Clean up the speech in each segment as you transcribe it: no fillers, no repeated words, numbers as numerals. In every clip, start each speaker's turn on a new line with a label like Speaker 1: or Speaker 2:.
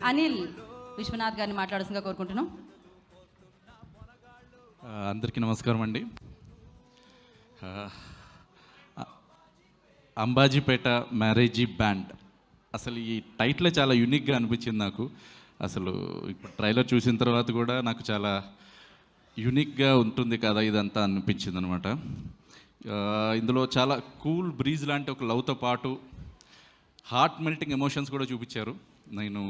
Speaker 1: అనిల్ విశ్వనాథ్ గారిని మాట్లాడాల్సిందిగా కోరుకుంటున్నాం.
Speaker 2: అందరికీ నమస్కారం అండి. అంబాజీపేట మ్యారేజీ బ్యాండ్, అసలు ఈ టైటిలే చాలా యూనిక్గా అనిపించింది నాకు. అసలు ఇప్పుడు ట్రైలర్ చూసిన తర్వాత కూడా నాకు చాలా యూనిక్గా ఉంటుంది కదా ఇదంతా అనిపించింది అనమాట. ఇందులో చాలా కూల్ బ్రీజ్ లాంటి ఒక లవ్తో పాటు హార్ట్ మెల్టింగ్ ఎమోషన్స్ కూడా చూపించారు. నేను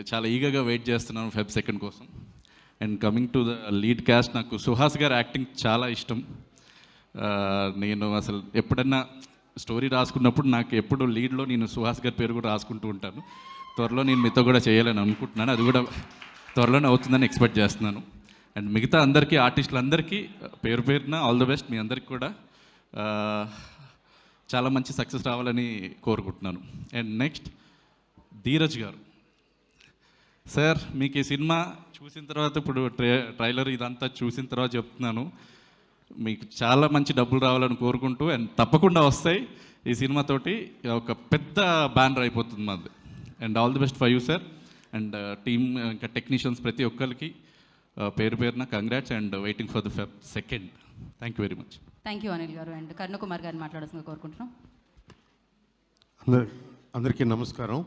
Speaker 2: చాలా ఈగర్గా వెయిట్ చేస్తున్నాను Feb 2 కోసం. And coming to the lead caste, నాకు సుహాస్ గారి యాక్టింగ్ చాలా ఇష్టం. నేను అసలు ఎప్పుడన్నా స్టోరీ రాసుకున్నప్పుడు నాకు ఎప్పుడు లీడ్లో నేను సుహాస్ గారి పేరు కూడా రాసుకుంటూ ఉంటాను. త్వరలో నేను మీతో కూడా చేయాలని అనుకుంటున్నాను, అది కూడా త్వరలోనే అవుతుందని ఎక్స్పెక్ట్ చేస్తున్నాను. అండ్ మిగతా అందరికీ, ఆర్టిస్టులందరికీ పేరు పేరున ఆల్ ద బెస్ట్. మీ అందరికీ కూడా చాలా మంచి సక్సెస్ రావాలని కోరుకుంటున్నాను. అండ్ నెక్స్ట్ ధీరజ్ గారు సార్, మీకు ఈ సినిమా చూసిన తర్వాత, ఇప్పుడు ట్రైలర్ ఇదంతా చూసిన తర్వాత చెప్తున్నాను, మీకు చాలా మంచి డబ్బులు రావాలని కోరుకుంటూ, అండ్ తప్పకుండా వస్తాయి. ఈ సినిమాతోటి ఒక పెద్ద బ్యానర్ అయిపోతుంది మాది. And all the best for you sir. And team, ఇంకా టెక్నీషియన్స్ ప్రతి ఒక్కరికి పేరు పేరున congrats and waiting for the Feb 2. Thank you very much.
Speaker 1: Thank you Anil గారు. అండ్ కరుణకుమార్ గారిని మాట్లాడాల్సిందిగా కోరుకుంటున్నాం.
Speaker 3: అందరికీ నమస్కారం.